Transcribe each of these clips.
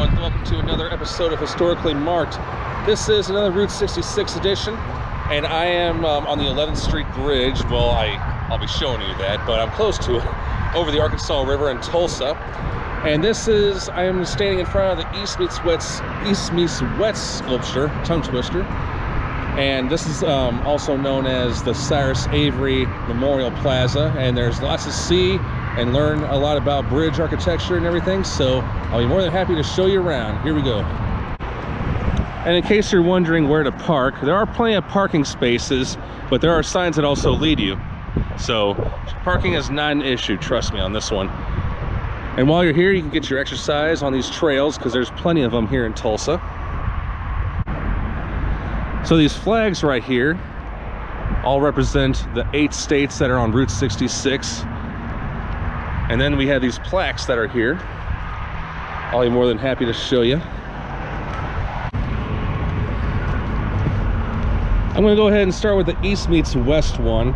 like to welcome to another episode of Historically Marked. This is another Route 66 edition, and I am on the 11th Street Bridge. Well, I'll be showing you that, but I'm close to it, over the Arkansas River in Tulsa. And I am standing in front of the East Meets West sculpture, tongue twister. And this is also known as the Cyrus Avery Memorial Plaza, and there's lots to see and learn a lot about bridge architecture and everything, so I'll be more than happy to show you around. Here we go. And in case you're wondering where to park, there are plenty of parking spaces, but there are signs that also lead you. So parking is not an issue, trust me on this one. And while you're here, you can get your exercise on these trails, because there's plenty of them here in Tulsa. So these flags right here all represent the 8 states that are on Route 66. And then we have these plaques that are here. I'll be more than happy to show you. I'm going to go ahead and start with the East Meets West one.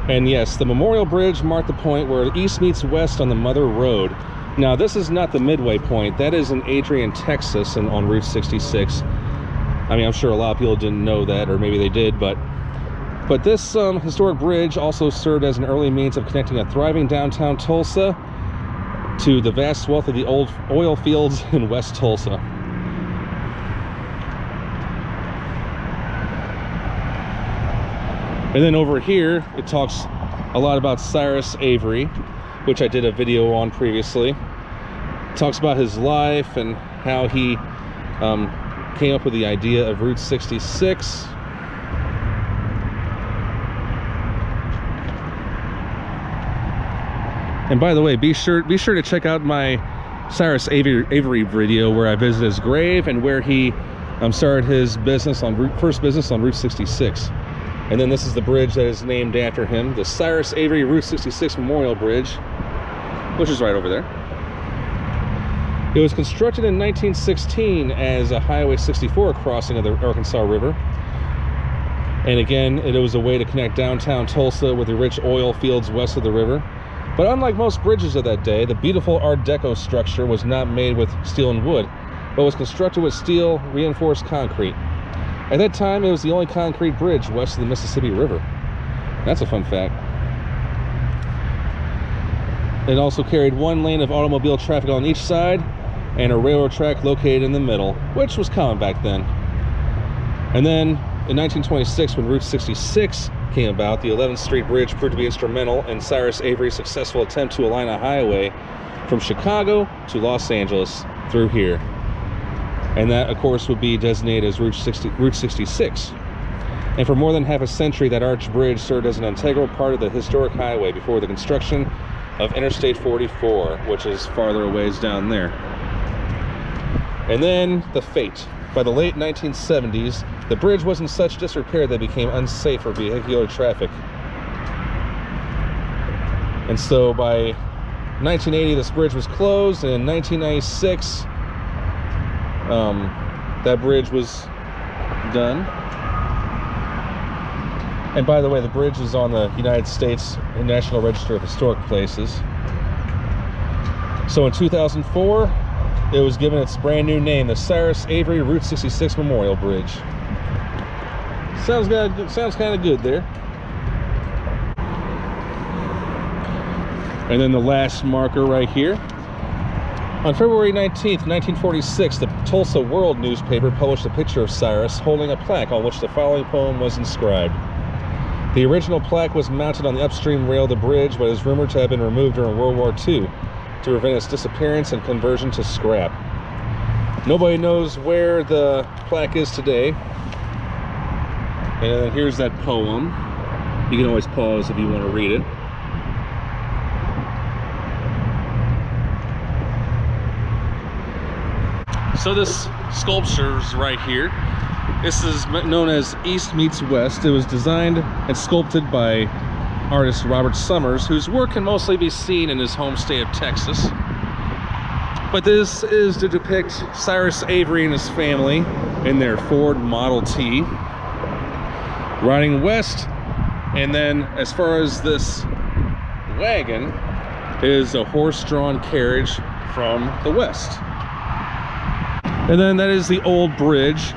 And yes, the Memorial Bridge marked the point where East meets West on the Mother Road. Now, this is not the midway point. That is in Adrian, Texas, and on Route 66. I mean, I'm sure a lot of people didn't know that, or maybe they did, but this historic bridge also served as an early means of connecting a thriving downtown Tulsa to the vast wealth of the old oil fields in West Tulsa. And then over here, it talks a lot about Cyrus Avery, which I did a video on previously. It talks about his life and how he came up with the idea of Route 66. And by the way, be sure to check out my Cyrus Avery video where I visit his grave and where he started his business on first business on Route 66. And then this is the bridge that is named after him, the Cyrus Avery Route 66 Memorial Bridge, which is right over there. It was constructed in 1916 as a Highway 64 crossing of the Arkansas River. And again, it was a way to connect downtown Tulsa with the rich oil fields west of the river. But unlike most bridges of that day, the beautiful Art Deco structure was not made with steel and wood, but was constructed with steel reinforced concrete. At that time, it was the only concrete bridge west of the Mississippi River. That's a fun fact. It also carried 1 lane of automobile traffic on each side and a railroad track located in the middle, which was common back then. And then in 1926, when Route 66 came about, the 11th Street Bridge proved to be instrumental in Cyrus Avery's successful attempt to align a highway from Chicago to Los Angeles through here. And that, of course, would be designated as Route 66. And for more than half a century, that arch bridge served as an integral part of the historic highway before the construction of Interstate 44, which is farther a ways down there. And then the fate. By the late 1970s, the bridge was in such disrepair that it became unsafe for vehicular traffic. And so by 1980, this bridge was closed, and in 1996, that bridge was done. And by the way, the bridge is on the United States National Register of Historic Places. So in 2004, it was given its brand new name, the Cyrus Avery Route 66 Memorial Bridge. Sounds kind of good there. And then the last marker right here. On February 19th, 1946, the Tulsa World newspaper published a picture of Cyrus holding a plaque on which the following poem was inscribed. The original plaque was mounted on the upstream rail of the bridge, but is rumored to have been removed during World War II to prevent its disappearance and conversion to scrap. Nobody knows where the plaque is today. And then here's that poem. You can always pause if you want to read it. So this sculpture's right here. This is known as East Meets West. It was designed and sculpted by artist Robert Summers, whose work can mostly be seen in his home state of Texas. But this is to depict Cyrus Avery and his family in their Ford Model T riding west. And then as far as this wagon is a horse-drawn carriage from the west. And then that is the old bridge,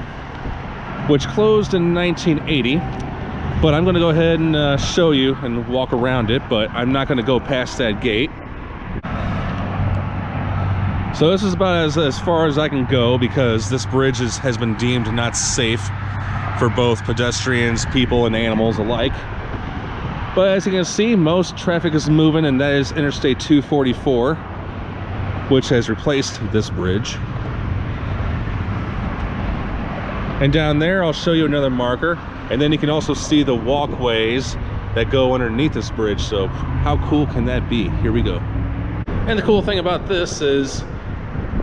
which closed in 1980. But I'm going to go ahead and show you and walk around it, but I'm not going to go past that gate. So this is about as far as I can go, because this bridge has been deemed not safe for both pedestrians, people, and animals alike. But as you can see, most traffic is moving, and that is Interstate 244, which has replaced this bridge. And down there, I'll show you another marker, and then you can also see the walkways that go underneath this bridge. So how cool can that be? Here we go. And the cool thing about this is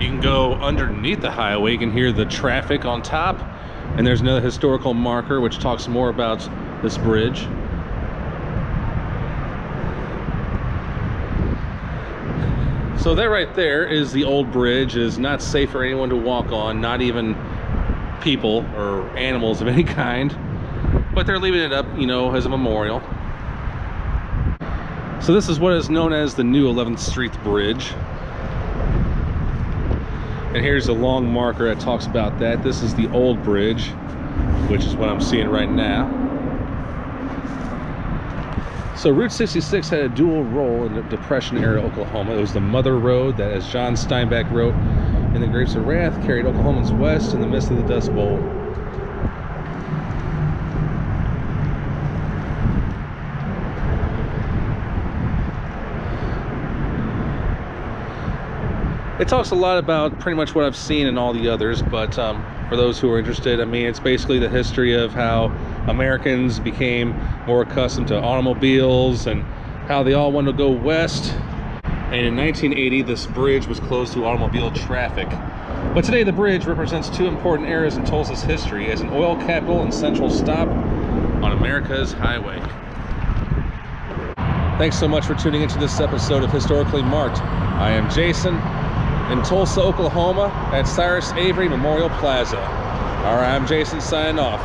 you can go underneath the highway. You can hear the traffic on top, and there's another historical marker which talks more about this bridge. So that right there is the old bridge. It is not safe for anyone to walk on, not even people or animals of any kind, but they're leaving it up, you know, as a memorial. So this is what is known as the new 11th Street Bridge. And here's a long marker that talks about that. This is the old bridge, which is what I'm seeing right now. So Route 66 had a dual role in the Depression era Oklahoma. It was the mother road that, as John Steinbeck wrote in The Grapes of Wrath, carried Oklahomans west in the midst of the Dust Bowl. It talks a lot about pretty much what I've seen in all the others, but for those who are interested, I mean, it's basically the history of how Americans became more accustomed to automobiles and how they all wanted to go west. And in 1980, this bridge was closed to automobile traffic. But today, the bridge represents two important eras in Tulsa's history as an oil capital and central stop on America's highway. Thanks so much for tuning into this episode of Historically Marked. I am Jason in Tulsa, Oklahoma at Cyrus Avery Memorial Plaza. All right, I'm Jason signing off.